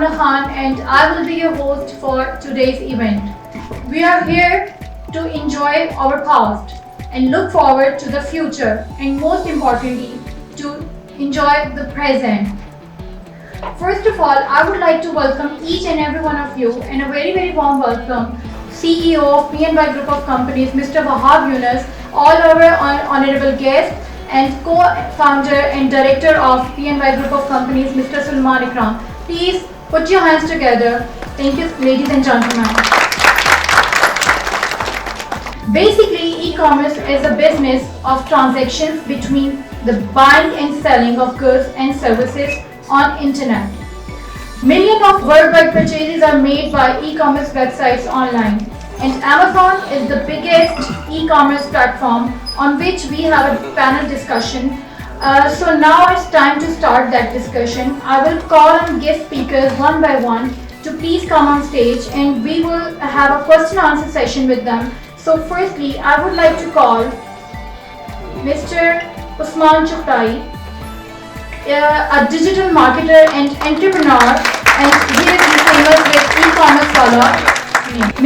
Amna Khan and I will be your host for today's event. We are here to enjoy our past and look forward to the future and most importantly to enjoy the present. First of all, I would like to welcome each and every one of you and a very warm welcome CEO of PNY Group of Companies, Mr. Wahab Yunus, all our honorable guests and co-founder and director of PNY Group of Companies, Mr. Sulman Ikram. Please put your hands together. Thank you, ladies and gentlemen. Basically, e-commerce is a business of transactions between the buying and selling of goods and services on internet. Millions of worldwide purchases are made by e-commerce websites online, and Amazon is the biggest e-commerce platform on which we have a panel discussion. So now it's time to start that discussion. I will call on guest speakers one by one to please come on stage and we will have a question and answer session with them. So firstly, I would like to call Mr. Usman Chughtai, a digital marketer and entrepreneur, and he is famous with e-commerce wala.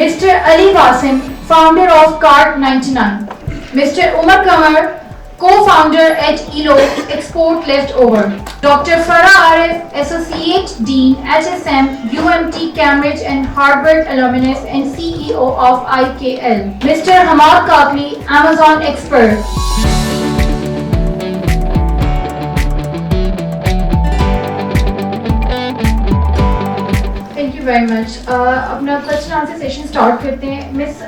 Mr. Ali Wasim, founder of Cart99. Mr. Umar Kamar, co-founder at ELO Export Leftover. Dr. Farah Arif, Associate Dean, HSM, UMT Cambridge and Harvard alumnus and CEO of IKL. Mr. Hamad Kakli, Amazon expert. Thank you very much. अपना question answer session start करते हैं. Miss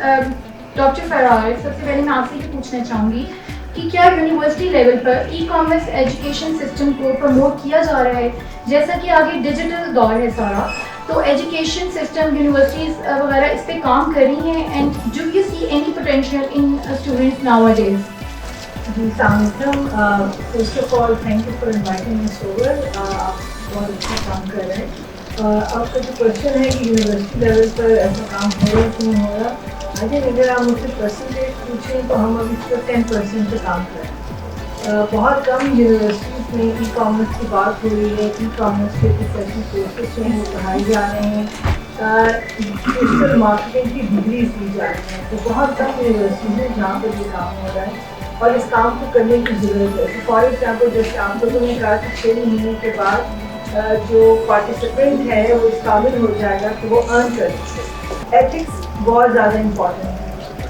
doctor फरार, सबसे पहले मैं आपसे ये पूछना चाहूँगी कि क्या यूनिवर्सिटी लेवल पर ई कॉमर्स एजुकेशन सिस्टम को प्रमोट किया जा रहा है? जैसा कि आगे डिजिटल दौर है सारा, तो एजुकेशन सिस्टम यूनिवर्सिटीज़ वगैरह इस पे काम कर रही हैं, and do you see any potential in students nowadays? जी सलाम. First of all thank you for inviting us over. आप बहुत अच्छा काम कर रहे हैं. आपका जो क्वेश्चन है कि यूनिवर्सिटी लेवल पर ऐसा काम हो रहा है कि नहीं हो रहा, आई थिंक अगर आप मुझसे परसेंटेज पूछें तो हम अभी तक 10% पे काम कर रहे हैं. बहुत कम यूनिवर्सिटीज़ में ई कॉमर्स की बात हो रही है. ई कॉमर्स के प्रोफेशनल कोर्सेज हैं वो पढ़ाए जा रहे हैं. डिजिटल मार्केटिंग की डिग्रीज दी जा रही हैं. तो बहुत कम यूनिवर्सिटीज़ हैं जहाँ पर ये काम हो रहा है और इस काम को करने की ज़रूरत है. फॉर एग्जाम्पल जैसे आप लोगों ने कहा कि 6 महीने के बाद जो पार्टिसिपेंट है वो शामिल हो जाएगा तो वो अर्न कर सकते. एथिक्स बहुत ज़्यादा इम्पॉर्टेंट है.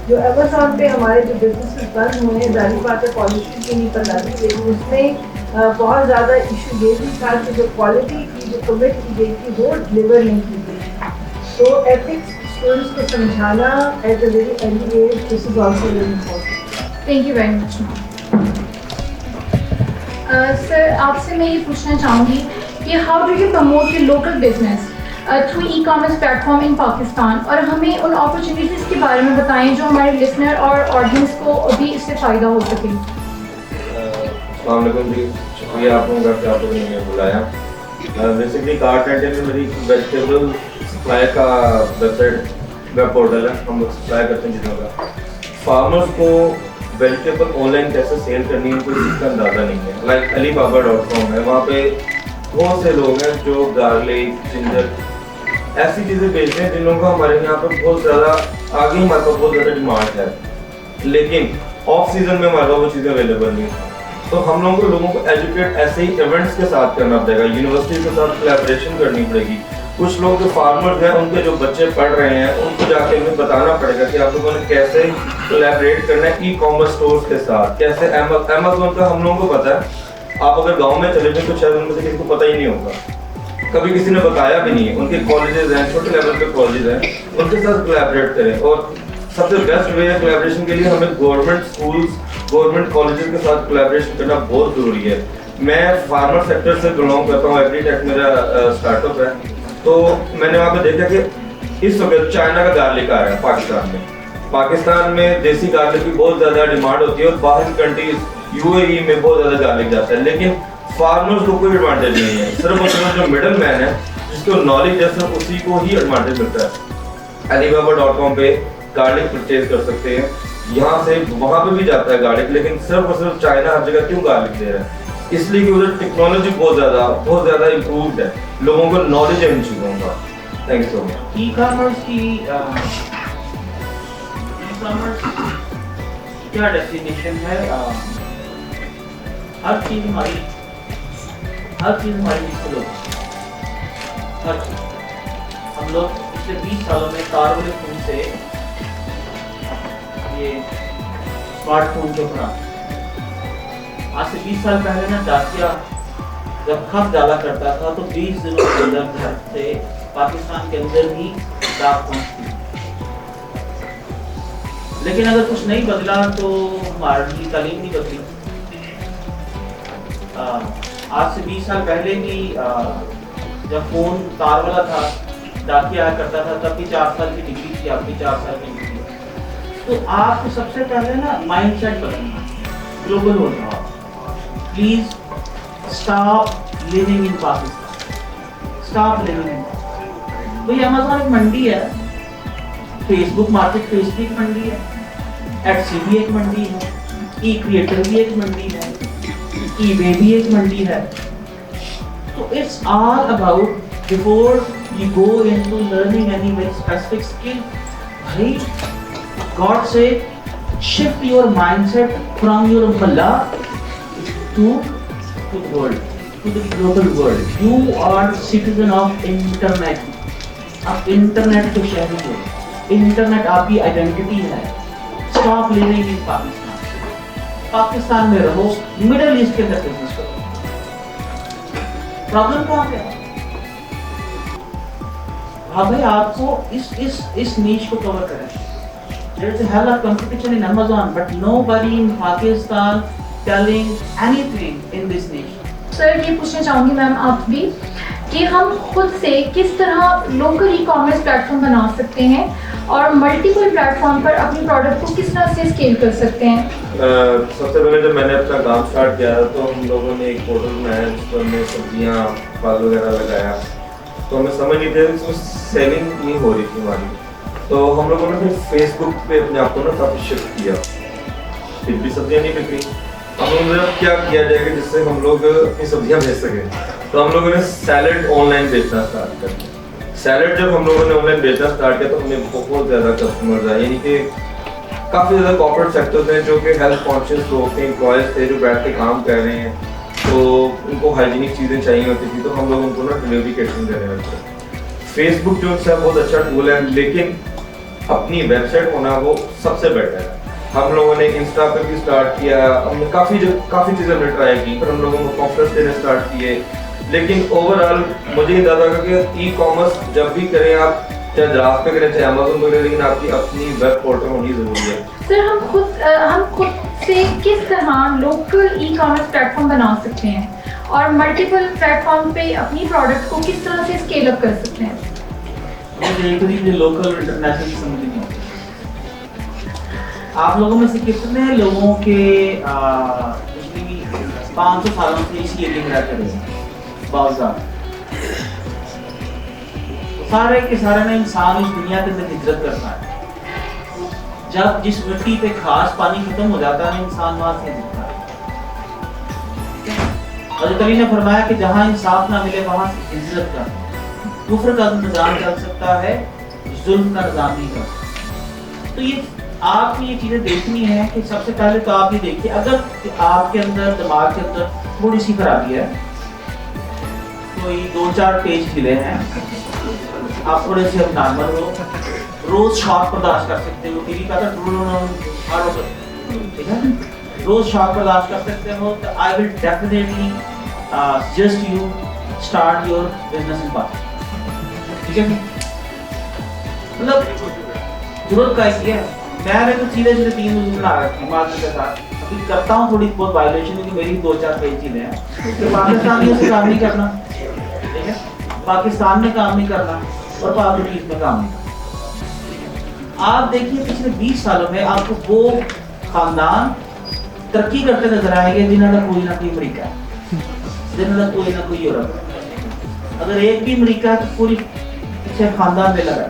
जो अमेज़ॉन पे हमारे जो बिजनेस बंद हुए हैं, जाहिर बात है पॉलिसी की नहीं पता थी, लेकिन उसमें बहुत ज़्यादा इशू ये भी था कि जो क्वालिटी की जो कमिट की गई थी वो डिलीवर नहीं की गई. तो एथिक्स स्टूडेंट्स को समझाना at a very early age, this is also very important. Thank you very much. Sir आपसे मैं ये पूछना चाहूँगी कि how do you promote your local business through e commerce platform in Pakistan, और हमें उन अपॉर्चुनिटीज़ के बारे में बताएं जो हमारे लिसनर और ऑडियंस को भी इससे फ़ायदा हो सके. अस्सलाम वालेकुम जी, शुक्रिया आप लोगों का कि आप लोगों ने मुझे बुलाया. बेसिकली Cart99 में मेरी वेजिटेबल सप्लाई का वेबसाइट वेब पोर्टल है. हम लोग सप्लाई करते हैं चीज़ों का. फार्मर्स को वेजिटेबल ऑनलाइन कैसे सेल करनी है कोई इसका अंदाज़ा नहीं है. लाइक alibaba.com है, वहाँ पे बहुत से लोग हैं जो गार्लिक, जिंजर ऐसी चीज़ें बेचते हैं जिन लोगों का हमारे यहाँ पर बहुत ज़्यादा आगे हमारे पास बहुत ज़्यादा डिमांड है, लेकिन ऑफ सीजन में हमारे पास वो चीज़ें अवेलेबल नहीं. तो हम लोगों को एजुकेट ऐसे ही इवेंट्स के साथ करना पड़ेगा, यूनिवर्सिटी के साथ कोलैबोरेशन करनी पड़ेगी. कुछ लोग जो फार्मर्स हैं उनके जो बच्चे पढ़ रहे हैं उनको जाके हमें बताना पड़ेगा कि आप लोगों ने कैसे कोलैबोरेट करना है ई कॉमर्स स्टोर्स के साथ. कैसे अमेज़न का हम लोगों को पता है, आप अगर गांव में चले जाए तो शायद उनमें से किसी को पता ही नहीं होगा, कभी किसी ने बताया भी नहीं है. उनके कॉलेजेस हैं, छोटे लेवल पे कॉलेजेस हैं, उनके साथ कोलैबोरेट करें. और सबसे बेस्ट वे है कोलैबोरेशन के लिए हमें गवर्नमेंट स्कूल्स, गवर्नमेंट कॉलेजेस के साथ कोलैबोरेशन करना बहुत ज़रूरी है. मैं फार्मर सेक्टर से बिलोंग करता हूँ, एग्रीटेक मेरा स्टार्टअप है. तो मैंने वहाँ पे देखा कि इस वक्त चाइना का गार्लिक आ रहा है पाकिस्तान में. पाकिस्तान में देसी गार्लिक की बहुत ज़्यादा डिमांड होती है और बाहर की कंट्रीज UAE में बहुत ज़्यादा गार्लिक जाता है, लेकिन फार्मर्स को कोई एडवांटेज नहीं है. सिर्फ और सिर्फ जो मिडल मैन है जिसको नॉलेज है सिर्फ उसी को ही एडवांटेज मिलता है. alibaba.com पे गार्लिक परचेज कर सकते हैं. यहाँ से वहाँ पे भी जाता है गार्लिक, लेकिन सिर्फ और सिर्फ चाइना हर जगह क्यों गार्लिक दे रहा है? اس لیے کہ ادھر ٹیکنالوجی بہت زیادہ امپرووڈ ہے, لوگوں کو نالج ہے ان چیزوں کا. Thank you so much. E commerce کیا ڈیسٹینیشن ہے؟ ہر چیز ہماری ڈیجیٹل ہو گئی. ہر چیز ہم لوگ پچھلے 20 سالوں میں تار والے فون سے یہ اسمارٹ فون کے اوپر آج سے 20 سال پہلے نا ڈاکیا جب خط ڈالا کرتا تھا تو 20 دنوں کے اندر گھر سے پاکستان کے اندر ہی ڈاک پہنچتی. لیکن اگر کچھ نہیں بدلا تو ہماری تعلیم نہیں بدلی. آج سے 20 سال پہلے بھی جب فون تار والا تھا, ڈاکیا آیا کرتا تھا, تب بھی 4 سال کی ڈگری تھی, اب بھی 4 سال کی ڈگری. تو آپ کو سب سے پہلے نا مائنڈ سیٹ بدلنا, گلوبل ہو جاؤ. Please stop living in Pakistan, stop living in Pakistan. بھائی امیزون ایک منڈی ہے, فیس بک مارکیٹ پلیس بھی ایک منڈی ہے, ایٹسی بھی ایک منڈی ہے, ای کریٹر بھی ایک منڈی ہے, ای بے بھی ایک منڈی ہے. تو it's all about before you go into learning any very specific skill, بھائی گاڈ سے shift your mind set from your محلہ to the world, to the global world. You are citizen of internet. آپ internet کے شہری ہو, internet آپ کی identity ہے. Stop living in Pakistan. Pakistan میں رہو, مڈل ایسٹ کے اندر بزنس کرو. پرابلم کہاں پہ ہے؟ ہاں بھائی آپ کو اس نیش کو کور کریں. There is a hell of competition in Amazon, but nobody in Pakistan telling anything in this niche. سر یہ پوچھنا چاہوں گی میم آپ بھی کہ ہم خود سے کس طرح local e commerce plate form بنا سکتے ہیں اور ملٹیپل پلیٹ فارم پر اپنی پروڈکٹ کو کس طرح سے اسکیل کر سکتے ہیں. سب سے پہلے جب میں نے اپنا کام اسٹارٹ کیا تھا تو ہم لوگوں نے ایک پورٹل بنایا جس پر ہم نے سبزیاں پھل وغیرہ لگایا, تو ہمیں سمجھ نہیں تھا کہ اس میں سیلنگ نہیں ہو رہی تھی ہماری. تو ہم لوگوں نے پھر فیس بک پہ اپنے آپ کو نا کافی شفٹ کیا, پھر بھی سبزیاں نہیں بک رہی. ہم لوگوں نے کیا کیا جائے گا جس سے ہم لوگ اپنی سبزیاں بھیج سکیں, تو ہم لوگوں نے سیلڈ آن لائن بیچنا اسٹارٹ کر دیا. سیلڈ جب ہم لوگوں نے آن لائن بیچنا اسٹارٹ کیا تو ہمیں بہت زیادہ کسٹمرز آئے, یعنی کہ کافی زیادہ کارپوریٹ سیکٹرز ہیں جو کہ ہیلتھ کانشیس لوگ تھے, امپلائز تھے جو بیٹھ کے کام کر رہے ہیں, تو ان کو ہائیجینک چیزیں چاہیے ہوتی تھی, تو ہم لوگ ان کو نا ڈلیوری کیٹرنگ دے رہے ہوتے. فیس بک جو ہے بہت اچھا ٹول ہے, لیکن اپنی ویب سائٹ ہونا وہ سب سے بیٹر ہے. ہم لوگوں نے انسٹا پہ بھی اسٹارٹ کیا, ہم نے کافی چیزیں ہم نے ٹرائی کی, پھر ہم لوگوں کو کانفرنس دینے اسٹارٹ کیے. لیکن اوور آل مجھے یہ زیادہ کہ ای کامرس جب بھی کریں آپ, چاہے جراف پہ کریں چاہے امیزون پہ کریں, لیکن آپ کی اپنی ویب پورٹل ہونی ضروری ہے. سر ہم خود سے کس طرح local e commerce plate form بنا سکتے ہیں اور ملٹیپل پلیٹ فارم پہ اپنی پروڈکٹ کو کس طرح سے اسکیل اپ کر سکتے ہیں؟ مجھے لوکل انٹرنیشنل سمجھ نہیں آتی. آپ لوگوں میں سے کتنے لوگوں کے پچھلی 500 سالوں سے اسی ایریا میں رہتے رہے ہیں؟ بازار سارے کے سارے نے انسان اس دنیا کے اندر ہجرت کرنا ہے. جب جس مٹی پہ خاص پانی ختم ہو جاتا ہے انسان وہاں سے ہجرت کرتا ہے. حضرت علی نے فرمایا کہ جہاں انصاف نہ ملے وہاں سے ہجرت کرنا. کفر کا نظام چل سکتا ہے, ظلم کا نظام نہیں چل سکتا. تو یہ آپ کو یہ چیزیں دیکھنی ہے کہ سب سے پہلے تو آپ یہ دیکھیے, اگر آپ کے اندر دماغ کے اندر تھوڑی سی خرابی ہے, کوئی 2-4 پیج کھلے ہیں, آپ تھوڑے سے نارمل ہو, روز شاک برداشت کر سکتے ہو, ٹی وی کا ٹھیک ہے, روز شاک برداشت کر سکتے ہو, تو I will definitely suggest you start your business in Pakistan. ٹھیک ہے, مطلب ضرورت کا اس ہے. میں نے تو سیدھے 3 روز بنا رکھی معذرت کے ساتھ, ابھی کرتا ہوں تھوڑی بہت وائلیشن, کیونکہ میری 2-4 پیج چیزیں ہیں. پاکستانیوں سے کام نہیں کرنا, ٹھیک ہے, پاکستان میں کام نہیں کرنا اور پاکستان میں کام نہیں کرنا. آپ دیکھیے پچھلے 20 سالوں میں آپ کو وہ خاندان ترقی کرتے نظر آئیں گے جنہوں نے کوئی نہ کوئی امریکہ ہے, جنہوں نے کوئی نہ کوئی یورپ ہے. اگر ایک بھی امریکہ ہے تو پوری پیچھے خاندان میں لگا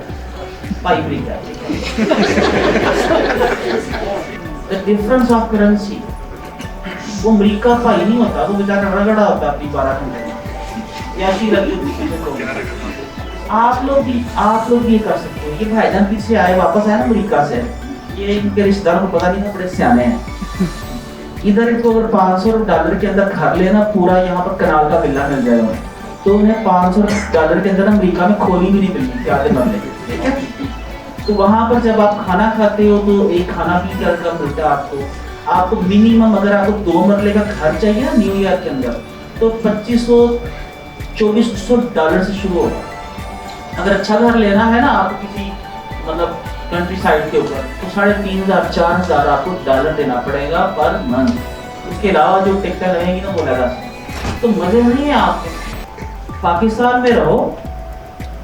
بھائی امریکہ ہے. The difference of currency वो अमेरिका भाई नहीं होता, वो बेचारा रगड़ा होता अपनी 12 घंटे में, या ऐसी लगी होती है। आप लोग भी ये कर सकते हो। ये भाईजान पीछे आए, वापस आए ना अमेरिका से, ये इनके रिश्तेदारों को पता नहीं था, बड़े सियाने हैं। इधर इनको अगर $500 के अंदर घर लेना, पूरा यहाँ पर कनाल का विला मिल जाएगा, तो उन्हें $500 के अंदर अमेरिका में खोली भी नहीं मिलनी थी आधे मरने की, ठीक है। तो वहाँ पर जब आप खाना खाते हो तो एक खाना भी क्या मिलता है आपको मिनिमम, अगर आपको 2 मरले का घर चाहिए ना न्यूयॉर्क के अंदर, तो $2500-2400 से शुरू होगा। अगर अच्छा घर लेना है ना आपको किसी मतलब कंट्री साइड के ऊपर, तो $3500-4000 आपको डॉलर देना पड़ेगा पर मंथ। उसके अलावा जो टिकटें लगेंगी ना वो लगा। तो मजे नहीं है आप पाकिस्तान में रहो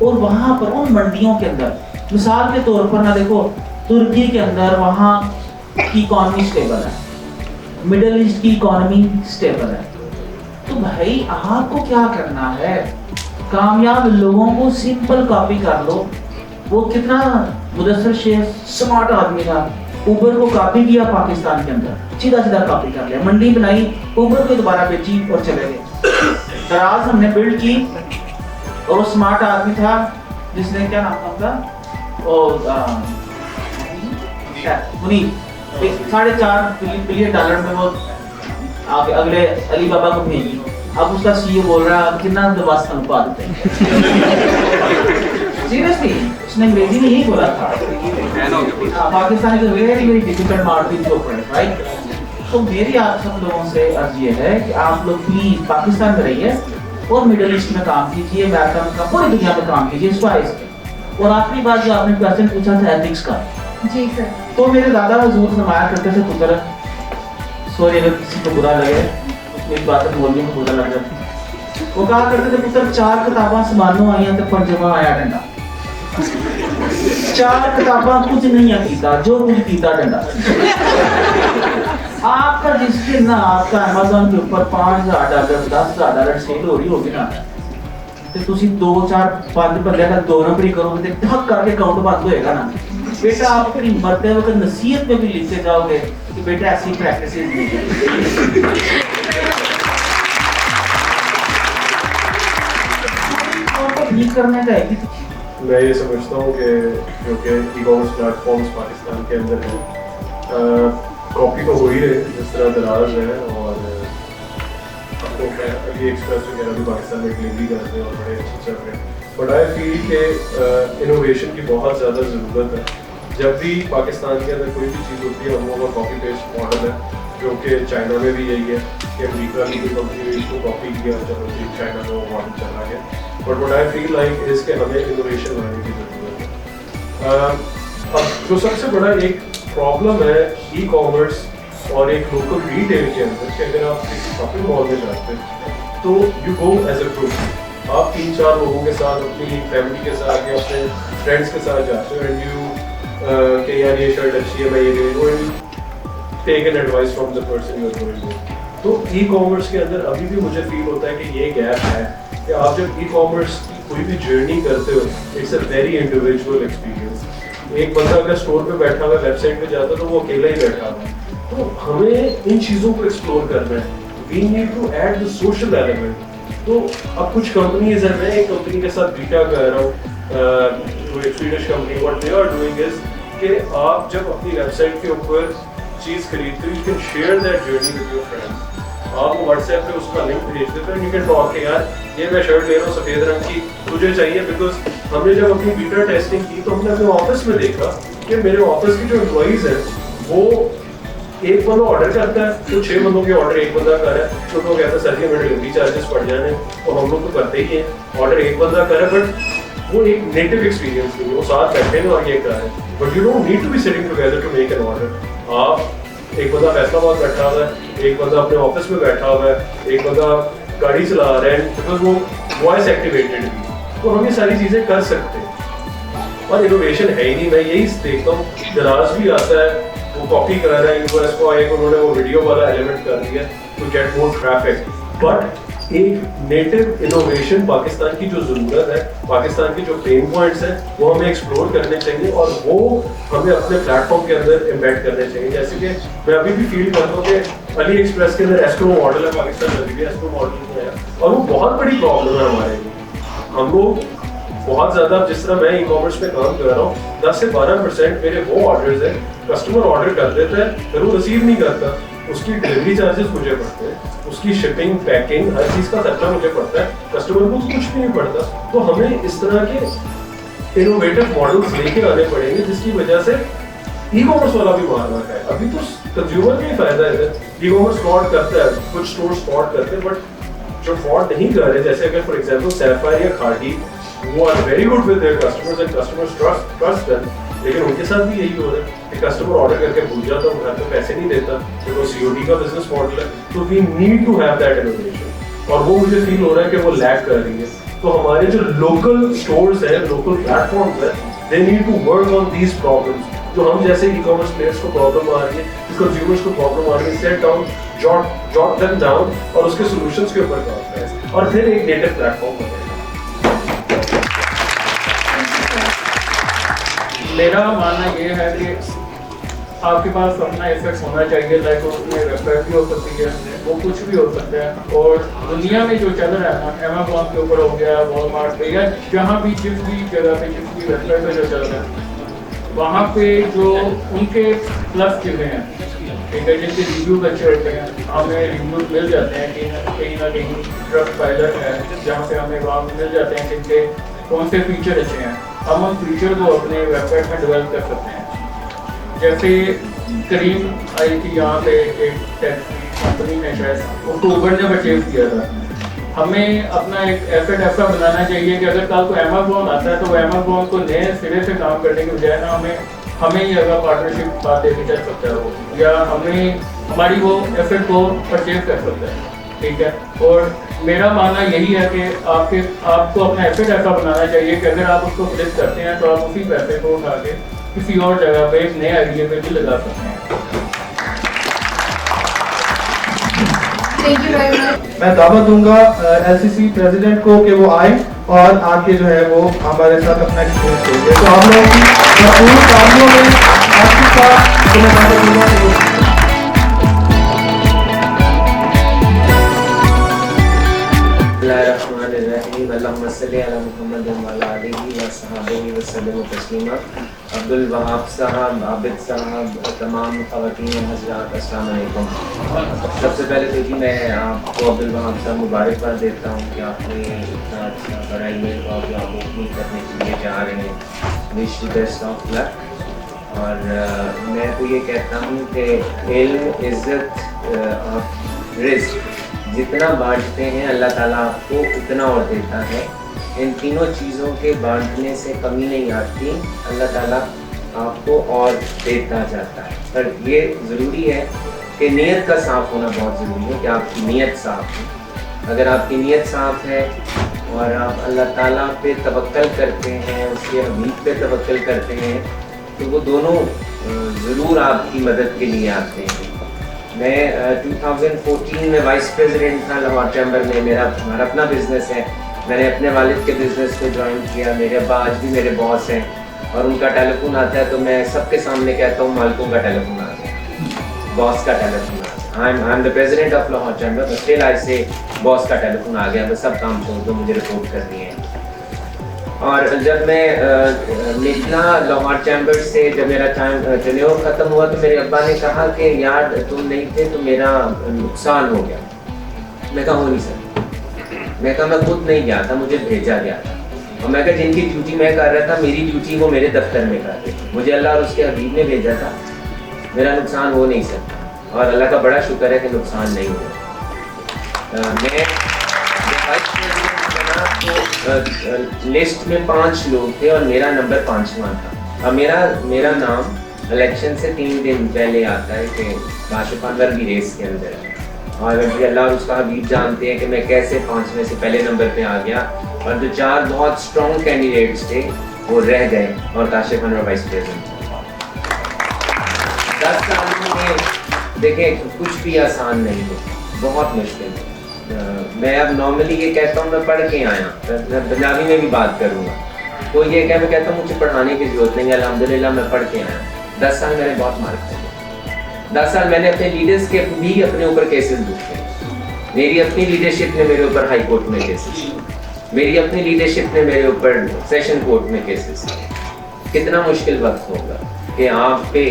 और वहाँ पर उन मंडियों के अंदर, मिसाल के तौर पर ना देखो, तुर्की के अंदर वहाँ की इकॉनमी स्टेबल है, मिडिल ईस्ट की इकॉनमी स्टेबल है। तो भाई आपको क्या करना है, कामयाब लोगों को सिंपल कॉपी कर लो। वो कितना मुदस्सर शेख स्मार्ट आदमी था, उबर को कॉपी किया पाकिस्तान के अंदर, सीधा कॉपी कर लिया, मंडी बनाई, उबर को दोबारा बेची और चले गए। दराज हमने बिल्ड की और वो स्मार्ट आदमी था जिसने क्या नाम था उसका, मुनीब, $4.5 बिलियन में वो अगले अली बाबा को भेजी। अब उसका सीईओ बोल रहा है कितना वास्ता पा देते हैं। सीरियसली उसने अंग्रेजी में यही बोला था, Pakistan is very very difficult market to operate, right. तो मेरी आप सब लोगों से अर्ज ये है कि आप लोग प्लीज पाकिस्तान में रहिए और मिडिल ईस्ट में काम कीजिए, अमेरिका में, पूरी दुनिया में काम कीजिए स्वाइस। और आखिरी बात जो आपने क्वेश्चन पूछा था एथिक्स का, जी सर। तो मेरे दादा हजूर फरमाया करते थे पुत्र, सॉरी अगर किसी को बुरा लगे, मेरी बात बोलने में बुरा लग जाती, वो कहा करते थे पुत्र 4 किताबां समानों आईयां ते पंजवां आया डंडा। 4 किताबां कुछ नहीं कीता, जो कुछ कीता डंडा। आपका जिस दिन ना आपका अमेज़न के ऊपर $5000 $10,000 सेल हो रही होगी ना, तो ਤੁਸੀਂ 2 4 5 ਬੰਦਿਆਂ ਦਾ 2 ਨੰਬਰ ਹੀ ਕਰੋਗੇ ਤੇ ਠੱਕ ਕਰਕੇ ਅਕਾउंट बंद होएगा ना। बेटा आप अपनी मरते वक्त नसीहत में भी लिखते जाओगे कि बेटा ऐसी प्रैक्टिस नहीं करनी। ठीक करने का है। मैं ये समझता हूँ कि जो कि ई-कॉमर्स प्लेटफॉर्म्स पाकिस्तान के अंदर हैं, कॉपी तो हो ही रहे जिस तरह दराज है, और अली एक्सप्रेस वगैरह भी पाकिस्तान में डिलीवरी करते हैं और बड़े अच्छे चल रहे हैं। बट आई फील कि इनोवेशन की बहुत ज़्यादा ज़रूरत है। जब भी पाकिस्तान के अंदर कोई भी चीज़ होती है, हम लोगों का कॉपी पेस्ट मॉडल है, जो कि चाइना में भी यही है कि अमेरिका की कोई कंपनी ने इसको कॉपी किया, चलो जी चाइना में वो मॉडल चला गया। But what I feel like is कि हमें इनोवेशन लाने की ज़रूरत है। अब जो सबसे बड़ा एक प्रॉब्लम है ई कॉमर्स और एक लोकल रिटेल के अंदर, कि अगर आप किसी शॉपिंग मॉल में जाते हैं तो you go as a group, आप 3-4 लोगों के साथ, अपनी फैमिली के साथ या अपने फ्रेंड्स के साथ जाते हो, एंड यू कि यार ये शर्ट अच्छी है, मैं ये ले लूँ, and take an advice from the person you are going with. तो ई कॉमर्स के अंदर अभी भी मुझे फील होता है कि ये गैप है कि आप जब ई कॉमर्स की कोई भी जर्नी करते हो, it's a very individual experience. एक बंदा अगर स्टोर पे बैठा हुआ वेबसाइट पे जाता है तो वो अकेला ही बैठा हुआ है। तो हमें इन चीज़ों को एक्सप्लोर करना है, we need to add the social element. तो अब कुछ कंपनीज हैं, मैं एक कंपनी के साथ बीटा कर रहा हूँ, जो एक Swedish company, what they are doing is कि आप जब अपनी वेबसाइट के ऊपर चीज़ खरीदते हो, you can share that journey with your friends. आप व्हाट्सएप पे उसका लिंक भेज देते हो, यू कैन टॉक के यार ये मैं शर्ट ले रहा हूँ सफ़ेद रंग की, तुझे चाहिए? बिकॉज हमने जब अपनी बीटा टेस्टिंग की तो हमने अपने ऑफिस में देखा कि मेरे ऑफिस की जो एम्प्लॉइज़ हैं वो एक बंदा ऑर्डर करता है तो 6 बंदों के ऑर्डर एक बंदा कर रहा है, तो वो कहता है सर जी हमें डिलीवरी चार्जेस पड़ जाने, तो हम लोग तो करते ही हैं, ऑर्डर एक बंदा कर रहा है, बट वो एक नेटिव एक्सपीरियंस नहीं है, वो साथ बैठे हैं और ये कर रहे हैं। But you don't need to be sitting together to make an order. आप एक बंदा फैसलाबाद बैठा हुआ है, एक बंदा अपने ऑफिस में बैठा हुआ है, एक बंदा गाड़ी चला रहा है, बिकॉज वो वॉइस एक्टिवेटेड भी, तो हम ये सारी चीज़ें कर सकते हैं। और इनोवेशन है ही नहीं, मैं यही देखता हूँ, दराज भी आता है, वो कॉपी करा रहा है यूएस को, एक उन्होंने वो वीडियो वाला एलिमेंट कर दिया to get more traffic. But एक नेटिव इनोवेशन पाकिस्तान की जो ज़रूरत है, पाकिस्तान के जो पेन पॉइंट्स हैं वो हमें एक्सप्लोर करने चाहिए और वो हमें अपने प्लेटफॉर्म के अंदर एम्बेड करने चाहिए। जैसे कि मैं अभी भी फील करता हूँ कि अली एक्सप्रेस के अंदर एस्ट्रो मॉडल है, पाकिस्तान में भी एस्ट्रो मॉडल नहीं आया, और वो बहुत बड़ी प्रॉब्लम है हमारे लिए। हम लोग बहुत ज़्यादा, जिस तरह मैं ई कॉमर्स में काम कर रहा हूँ, 10 से 12% मेरे वो ऑर्डर्स हैं, कस्टमर ऑर्डर कर देता है फिर वो रिसीव नहीं करता, उसकी डिलीवरी चार्जेस मुझे पड़ते हैं, उसकी शिपिंग पैकिंग हर चीज़ का खर्चा मुझे पड़ता है, कस्टमर को कुछ भी नहीं पड़ता। तो हमें इस तरह के इनोवेटिव मॉडल्स लेके आने पड़ेंगे जिसकी वजह से ई कॉमर्स वाला भी मार रखा है। अभी तो कंज्यूमर का ही फायदा है, ई कॉमर्स फ्रॉड करता है, कुछ स्टोर फ्रॉड करते हैं, बट जो फ्रॉड नहीं कर रहे, जैसे अगर फॉर एग्जांपल सैफायर या खाटी, वो are very good with their customers and customers trust them, लेकिन उनके साथ भी यही हो रहा है कि कस्टमर ऑर्डर करके भूल जाता है, घर पे पैसे नहीं देता, तो सीओडी का बिजनेस मॉडल है। तो we need to have that innovation, और वो मुझे फील हो रहा है कि वो लैक कर रही है। तो हमारे जो लोकल स्टोर्स हैं, लोकल प्लेटफॉर्म्स हैं, they need to work on these problems. जो हम जैसे ई कॉमर्स प्लेयर्स को प्रॉब्लम आ रही है, कंज्यूमर्स को प्रॉब्लम आ रही है, set down, jot them down और उसके सॉल्यूशंस के ऊपर काम करें, और फिर एक नेटिव प्लेटफॉर्म बनेगा। मेरा मानना ये है कि आपके पास अपना एसेट होना चाहिए, लाइक उसमें वेबसाइट भी हो सकती है, वो कुछ भी हो सकता है। और दुनिया में जो चल रहा है ना, अमेज़न के ऊपर हो गया, वॉलमार्ट पे, या जहाँ भी जिस भी जगह पे जिस भी वेबसाइट पे जो चल रहा है, वहाँ पे जो उनके प्लस चीज़ें हैं, ठीक है, जिनके रिव्यूज अच्छे होते हैं, हमें रिव्यूज मिल जाते हैं कि कहीं ना कहीं ट्रस्ट पायलट है जहाँ पे हमें वहाँ मिल जाते हैं जिनके कौन से फीचर अच्छे हैं, हम उन फीचर को अपने वेबसाइट में डेवलप कर सकते हैं। जैसे करीम आई थी यहाँ पे, एक टैक्सी कंपनी ने शायद, उसको उबर ने परचेज किया था। हमें अपना एक एसेट ऐसा बनाना चाहिए कि अगर कल को अमेज़न आता है तो वो अमेज़न को नए सिरे से काम करने की बजाय ना हमें ही अगर पार्टनरशिप बात देके चल सकता है वो, या हमें हमारी वो एसेट को परचेज कर सकता है, ठीक है। और मेरा मानना यही है कि आपको अपना एसेट ऐसा बनाना चाहिए कि अगर आप उसको फ्लिप करते हैं तो आप उसी पैसे को उठा के किसी और जगह पे एक नए आइडिया पे भी लगा सकते हैं। Thank you very much. मैं दावत दूंगा एलसीसी प्रेसिडेंट को कि वो आए और आके जो है वो हमारे साथ अपना एक्सपीरियंस देंगे। तो आप लोगों की भरपूर तालियों में आपके साथ मैं दावत दूंगा कि वो अल्लाहुम्मा सल्ली अला मुहम्मद व अला आलिहि व सहाबिहि व सल्लम तस्लीमा। अब्दुल वहाब साहब, आबिद साहब, तमाम ख़वातीन हज़रात, अस्सलाम वालेकुम। सबसे पहले तो जी मैं आपको अब्दुल वहाब साहब मुबारकबाद देता हूँ कि आपने इतना अच्छा बड़ा इवेंट और जो आप ओपनिंग करने के लिए जा रहे हैं, wish you best of luck. और मैं तो ये कहता हूँ कि इल्म, इज़्ज़त और रिज़्क़ जितना बांटते हैं अल्लाह ताला आपको उतना और देता है। इन तीनों चीज़ों के बांटने से कमी नहीं आती, अल्लाह ताला आपको और देता जाता है। पर ये ज़रूरी है कि नीयत का साफ़ होना बहुत ज़रूरी है कि आपकी नीयत साफ़ है। अगर आपकी नीयत साफ़ है और आप अल्लाह ताला पे तवक्कल करते हैं, उसके हबीब पे तवक्कल करते हैं, तो वो दोनों ज़रूर आपकी मदद के लिए आते हैं। मैं 2014 में वाइस प्रेसिडेंट था लाहौर चैम्बर में। हमारा अपना बिज़नेस है, मैंने अपने वालिद के बिज़नेस को ज्वाइन किया। मेरे अब्बा आज भी मेरे बॉस हैं, और उनका टेलीफोन आता है तो मैं सबके सामने कहता हूँ मालिकों का टेलीफोन आ गया, बॉस का टेलीफोन आ गया। I am the president of Lahore chamber, but still I से बॉस का टेलीफोन आ गया, बस सब काम छोड़ दो, मुझे रिपोर्ट करनी है। और जब मैं निकला लाहौर चैम्बर से, जब मेरा टेन्योर ख़त्म हुआ तो मेरे अब्बा ने कहा कि यार तुम नहीं थे तो मेरा नुकसान हो गया। मैं कहा हो नहीं सकता, मैं कहा मैं खुद नहीं गया था, मुझे भेजा गया था। और मैं कहा जिनकी ड्यूटी मैं कर रहा था, मेरी ड्यूटी वो मेरे दफ्तर में कर रहे थे, मुझे अल्लाह और उसके हबीब ने भेजा था, मेरा नुकसान हो नहीं सकता। और अल्लाह का बड़ा शुक्र है कि नुकसान नहीं हुआ। मैं तो लिस्ट में 5 लोग थे और मेरा नंबर 5वां था। और मेरा नाम इलेक्शन से 3 दिन पहले आता है कि काशिफ अनवर भी रेस के अंदर है। और अल्लाह और उसका हबीब जानते हैं कि मैं कैसे 5 में से पहले नंबर पे आ गया, और जो 4 बहुत स्ट्रॉन्ग कैंडिडेट्स थे वो रह गए, और काशिफ अनवर वाइस प्रेसिडेंट। 10 साल में देखें कुछ भी आसान नहीं है, बहुत मुश्किल है। मैं अब नॉर्मली ये कहता हूँ मैं पढ़ के आया, मैं पंजाबी में भी बात करूँगा, तो ये क्या मैं कहता हूँ मुझे पढ़ाने की ज़रूरत नहीं है, अल्हम्दुलिल्लाह मैं पढ़ के आया। 10 साल मेरे बहुत मार्क्स थे, 10 साल मैंने अपने लीडर्स के भी अपने ऊपर केसेस बुके, मेरी अपनी लीडरशिप ने मेरे ऊपर हाई कोर्ट में केसेस, मेरी अपनी लीडरशिप ने मेरे ऊपर सेशन कोर्ट में केसेस। कितना मुश्किल वक्त होगा कि आप पे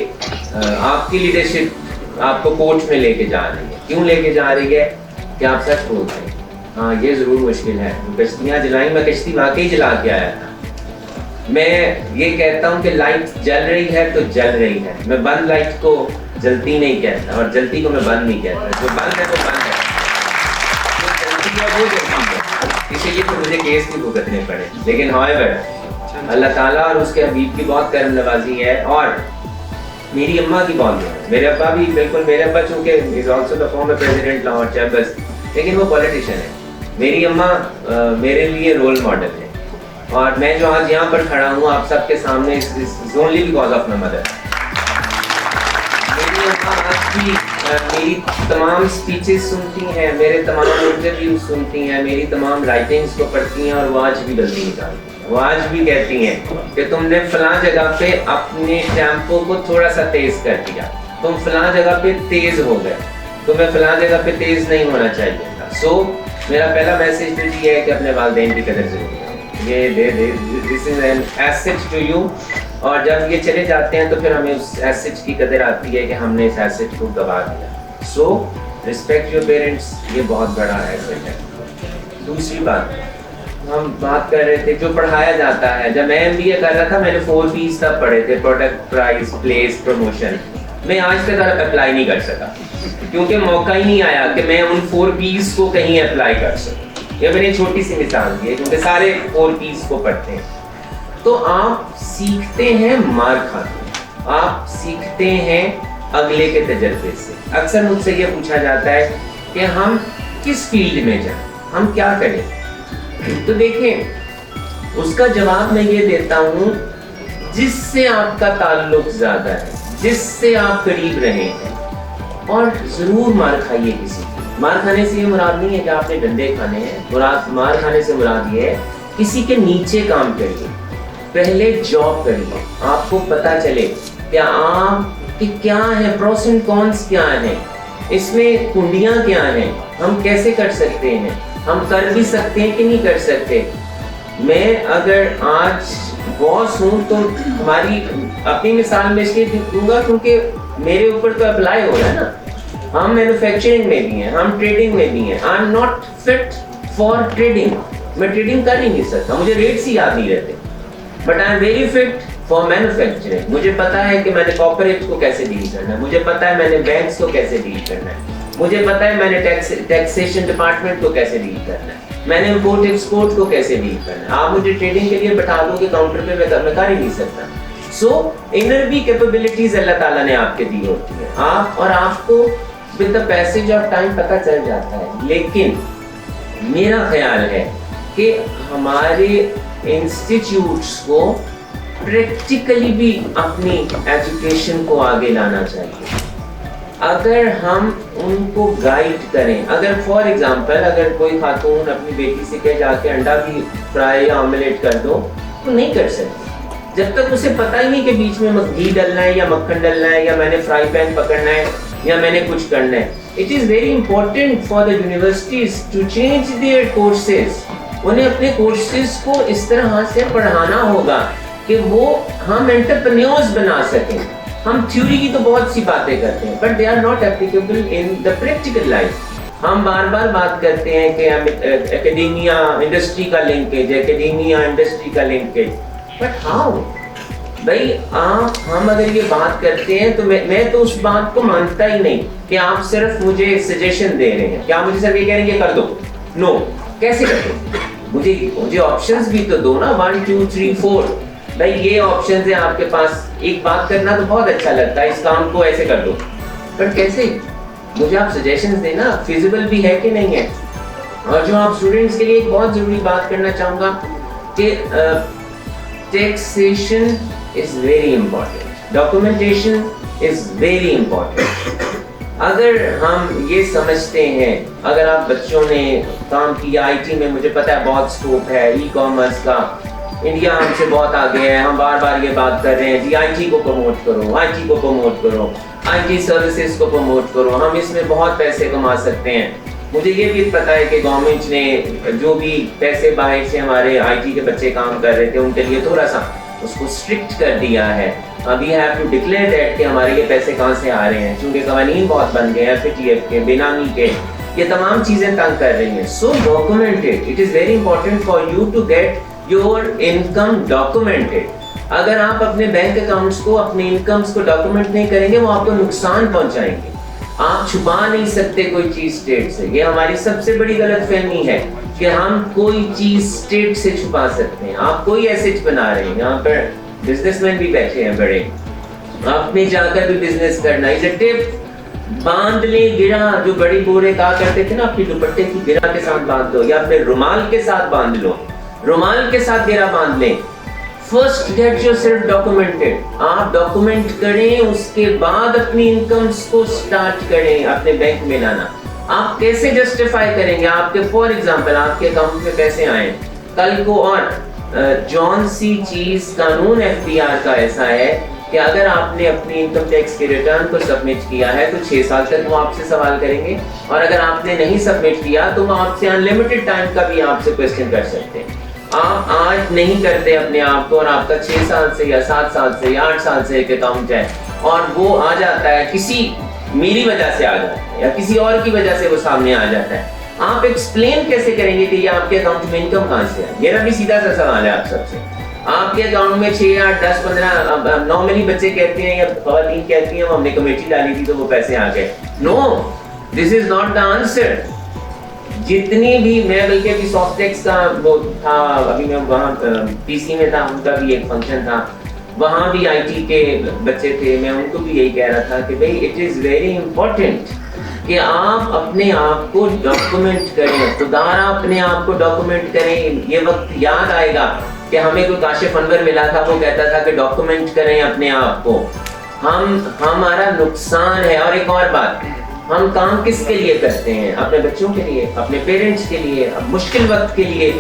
आपकी लीडरशिप आपको कोर्ट में लेके जा रही है। क्यों लेके जा रही है? कि आप सच बोल रहे हैं। हाँ, ये ज़रूर मुश्किल है। कश्तियाँ जलाई, मैं कश्ती वाकई जला के आया था। मैं ये कहता हूँ कि लाइट जल रही है तो जल रही है, मैं बंद लाइट को जलती नहीं कहता और जलती को मैं बंद नहीं कहता। जो बंद है वो बंद है, जो जलती है वो जलती है। इसीलिए तो मुझे केस भी भुगतने पड़े। लेकिन हाउएवर अल्लाह ताला और उसके हबीब की बहुत करम नवाजी है और मेरी अम्मा की बहुत है। मेरे अब्बा भी बिल्कुल, मेरे अब्बा चूँकि is also the former president Lahore chambers, लेकिन वो पॉलिटिशियन है। मेरी अम्मा मेरे लिए रोल मॉडल है और मैं जो आज यहाँ पर खड़ा हूँ आप सबके सामने is only because of my mother. मेरी अम्मा आज भी मेरी तमाम स्पीचेस सुनती हैं, मेरे तमाम इंटरव्यूज सुनती हैं, मेरी तमाम राइटिंग्स को पढ़ती हैं और वो आज भी गलती निकालती हैं। वो आज भी कहती हैं कि तुमने फलां जगह पे अपने टेम्पो को थोड़ा सा तेज कर दिया, तुम फलां जगह पे तेज हो गए, तुम्हें फलां जगह पे तेज नहीं होना चाहिए था। सो मेरा पहला मैसेज तो ये है कि अपने वालिदैन की कदर जरूर करें। ये this is an asset to you, और जब ये चले जाते हैं तो फिर हमें उस एसेट की कदर आती है कि हमने इस एसेट को गवा दिया। सो रिस्पेक्ट योर पेरेंट्स, ये बहुत बड़ा एसेट है। दूसरी बात, हम बात कर रहे थे जो पढ़ाया जाता है। जब मैं MBA कर रहा था मैंने 4 P's तब पढ़े थे, प्रोडक्ट, प्राइस, प्लेस, प्रमोशन। मैं आज तक अप्लाई नहीं कर सका क्योंकि मौका ही नहीं आया कि मैं उन 4 P's को कहीं अप्लाई कर सकूं। ये मैंने छोटी सी मिसाल दी है क्योंकि सारे 4 P's को पढ़ते हैं। तो आप सीखते हैं मार खाते, आप सीखते हैं अगले के तजर्बे से। अक्सर मुझसे ये पूछा जाता है कि हम किस फील्ड में जाएं, हम क्या करें। तो देखें, उसका जवाब मैं ये देता हूँ जिससे आपका ताल्लुक ज्यादा है, जिससे आप करीब रहे हैं, और जरूर मार खाइए किसी की। मार खाने से ये मुराद नहीं है कि आपने डंडे खाने हैं, मार खाने से मुराद ये है किसी के नीचे काम करिए, पहले जॉब करिए, आपको पता चले कि आपके क्या है, प्रोस एंड कॉन्स क्या है, इसमें कुंडियाँ क्या हैं, हम कैसे कर सकते हैं, हम कर भी सकते हैं कि नहीं कर सकते। मैं अगर आज बॉस हूँ तो हमारी अपनी मिसाल में इसलिए दूंगा क्योंकि मेरे ऊपर तो अप्लाई हो रहा है ना। हम मैन्युफैक्चरिंग में भी हैं, हम ट्रेडिंग में भी हैं। I am not fit for trading, मैं ट्रेडिंग कर ही नहीं सकता, मुझे रेट्स ही याद नहीं रहते। But I am very fit for manufacturing. मुझे पता है कि मैंने कॉर्पोरेट को कैसे डील करना है, मुझे पता है मैंने बैंक्स को कैसे डील करना है, मुझे पता है मैंने टैक्सेशन डिपार्टमेंट को कैसे डील करना है, मैंने इंपोर्ट एक्सपोर्ट को कैसे डील करना है। आप मुझे ट्रेडिंग के लिए बैठा दोगे काउंटर पे, मैं कर ही नहीं सकता। सो इनर भी कैपेबिलिटीज अल्लाह ताला ने आपके दी होती है, आप और आपको with the passage of time पता चल जाता है। लेकिन मेरा ख्याल है कि हमारे इंस्टीट्यूट्स को प्रैक्टिकली भी अपनी एजुकेशन को आगे लाना चाहिए। अगर हम उनको गाइड करें, अगर फॉर एग्जांपल अगर कोई खातून अपनी बेटी से कहे जाके अंडा भी फ्राई या ऑमलेट कर दो, तो नहीं कर सकती जब तक उसे पता ही नहीं कि बीच में घी डालना है या मक्खन डालना है या मैंने फ्राई पैन पकड़ना है या मैंने कुछ करना है। It is very important for the universities to change their courses. उन्हें अपने कोर्सेज को इस तरह से पढ़ाना होगा कि वो हम एंटरप्रेन्योर्स बना सकें। हम थ्योरी की तो बहुत सी बातें करते हैं but they are not applicable in the practical life. हम बार बार बात करते हैं कि एकेडेमिया इंडस्ट्री का लिंकेज, एकेडेमिया इंडस्ट्री का लिंकेज, बट हाउ भाई हम अगर ये बात करते हैं तो मैं तो उस बात को मानता ही नहीं कि आप सिर्फ मुझे सजेशन दे रहे हैं, कि आप मुझे सिर्फ ये कह रहे हैं ये कर दो। नो, कैसे कर दो? मुझे ऑप्शंस भी तो दो ना, 1 2 3 4। भाई ये ऑप्शंस है आपके पास। एक बात करना तो बहुत अच्छा लगता है, इस काम को ऐसे कर दो, बट कैसे? मुझे आप सजेशंस देना, फिजिबल भी है कि नहीं है। और जो आप स्टूडेंट्स के लिए एक बहुत जरूरी बात करना चाहूँगा कि taxation is very important, documentation is very important. अगर हम ये समझते हैं, अगर आप बच्चों ने काम किया IT में, मुझे पता है बहुत स्कोप है ई-कॉमर्स का, इंडिया हमसे बहुत आगे है, हम बार बार ये बात कर रहे हैं जी IT को प्रमोट करो, IT को प्रमोट करो। IT सर्विसेज को प्रमोट करो, हम इसमें बहुत पैसे कमा सकते हैं। मुझे ये भी पता है कि गवर्नमेंट ने जो भी पैसे बाहर से हमारे IT के बच्चे काम कर रहे थे उनके लिए थोड़ा सा उसको स्ट्रिक्ट कर दिया है। We have to declare that कि हमारे ये पैसे कहाँ से आ रहे हैं, क्योंकि कवानीन बहुत बन गए हैं, FATF के, बेनामी के, ये तमाम चीज़ें तंग कर रही हैं। So documented, it is very important for you to get your income documented. अगर आप अपने बैंक अकाउंट्स को, अपने इनकम्स को डॉक्यूमेंट नहीं करेंगे, वो आपको नुकसान पहुंचाएंगे। आप छुपा नहीं सकते कोई चीज़ स्टेट से। ये हमारी सबसे बड़ी गलतफहमी है कि हम कोई चीज़ स्टेट से छुपा सकते हैं। आप कोई एसेट बना रहे हैं, यहाँ पर बिजनेसमैन भी बैठे हैं बड़े, आपने जाकर भी बिजनेस करना, इसे टिप बांध ले गिरा, जो बड़ी बोरे कहा करते थे ना, अपनी दुपट्टे की गिरा के साथ बांध दो या अपने रुमाल के साथ बांध लो, रुमाल के साथ गिरा बांध लें। फर्स्ट गेट योरसेल्फ डॉक्यूमेंटेड, आप डॉक्यूमेंट करें, उसके बाद अपनी इनकम्स को स्टार्ट करें अपने बैंक में लाना। आप कैसे जस्टिफाई करेंगे आपके, फॉर एग्जांपल आपके अकाउंट में पैसे आए कल को, और जॉन सी चीज कानून FBR का ऐसा है कि अगर आपने अपनी इनकम टैक्स के रिटर्न को सबमिट किया है तो 6 साल तक वो आपसे सवाल करेंगे, और अगर आपने नहीं सबमिट किया तो वो आपसे अनलिमिटेड टाइम का भी आपसे क्वेश्चन कर सकते हैं। आप आज नहीं करते अपने आप को, और आपका 6 साल से या 7 साल से या 8 साल से एक अकाउंट है और वो आ जाता है, किसी मेरी वजह से आ जाता है या किसी और की वजह से वो सामने आ जाता है, आप एक्सप्लेन कैसे करेंगे कि ये आपके अकाउंट में इनकम कहाँ से है? मेरा भी सीधा सा सवाल है आप सबसे। आपके अकाउंट में 6, 8, 10, 15 नॉर्मली बच्चे कहते हैं या खवातीन कहती हैं हमने कमेटी डाली थी तो वो पैसे आ गए। No, this is not the answer. जितनी भी, मैं बल्कि अभी सॉफ्टेक्स का वो था, अभी मैं वहाँ PC में था, उनका भी एक फंक्शन था, वहाँ भी IT के बच्चे थे, मैं उनको भी यही कह रहा था कि भाई इट इज़ वेरी इंपॉर्टेंट कि आप अपने आप को डॉक्यूमेंट करें, खुदारा अपने आप को डॉक्यूमेंट करें। ये वक्त याद आएगा कि हमें कोई काशिफ अनवर मिला था, वो कहता था कि डॉक्यूमेंट करें अपने आप को, हमारा नुकसान है। और एक और बात, हम काम किसके लिए करते हैं? अपने बच्चों के लिए, अपने पेरेंट्स के लिए, मुश्किल वक्त के लिए।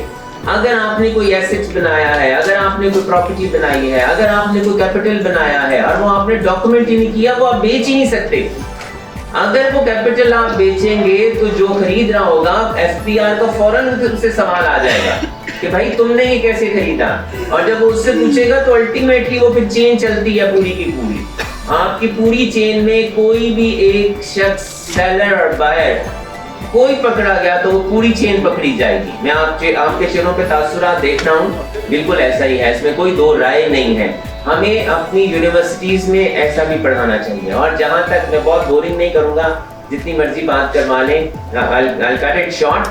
अगर आपने कोई एसेट्स बनाया है, अगर आपने कोई प्रॉपर्टी बनाई है, अगर आपने कोई कैपिटल बनाया है और वो आपने डॉक्यूमेंट ही नहीं किया, वो आप बेच ही नहीं सकते। अगर वो कैपिटल आप बेचेंगे तो जो खरीद रहा होगा FBR का फौरन उससे सवाल आ जाएगा कि भाई तुमने ये कैसे खरीदा, और जब वो उससे पूछेगा तो अल्टीमेटली वो फिर चेन चलती है पूरी की पूरी। आपकी पूरी चेन में कोई भी एक शख्स, सेलर और बायर, कोई पकड़ा गया तो वो पूरी चेन पकड़ी जाएगी। मैं आपके चेहरों पे तासुरात देख रहा हूँ, बिल्कुल ऐसा ही है, इसमें कोई दो राय नहीं है। हमें अपनी यूनिवर्सिटीज में ऐसा भी पढ़ाना चाहिए। और जहाँ तक, मैं बहुत बोरिंग नहीं करूँगा, जितनी मर्जी बात करवा लें, I'll cut it short।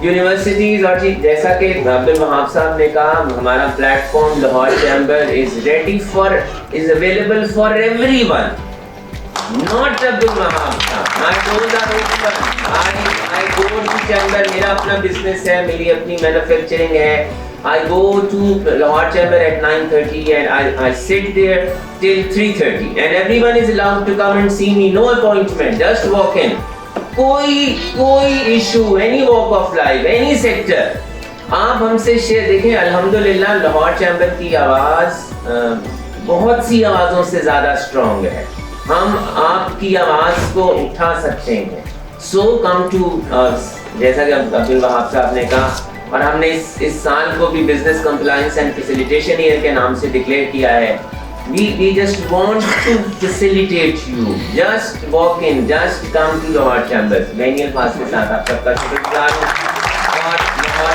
Universities, और जैसा कि अब्दुल वहाब साहब ने कहा, हमारा platform Lahore chamber is available for everyone, not Abdul Wahab साहब। My doors are open. I go to chamber, मेरा अपना बिजनेस है, मेरी अपनी मैन्युफैक्चरिंग है। I go to Lahore Chamber at 9:30 and I sit there till 3:30 and everyone is allowed to come and see me, no appointment, just walk in। कोई issue, any walk of life, any sector, आप हमसे share देखें। अल्हम्दुलिल्लाह Lahore chamber की आवाज़ बहुत सी आवाज़ों से ज़्यादा स्ट्रॉन्ग है, हम आपकी आवाज़ को उठा सकते हैं। So come to जैसा कि अब्दुल वहाब साहब ने कहा, और हमने इस साल को भी business compliance and facilitation year के नाम से डिक्लेयर किया है। We just want to facilitate you, just walk in, just come to Lahore Chambers। मैं इन अल्फाज के साथ आप सबका शुक्रगुजार हूँ, और हमेशा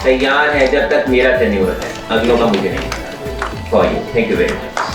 तैयार है जब तक मेरा टेन्योर है, अगलों का मुझे नहीं। For you, thank you very much।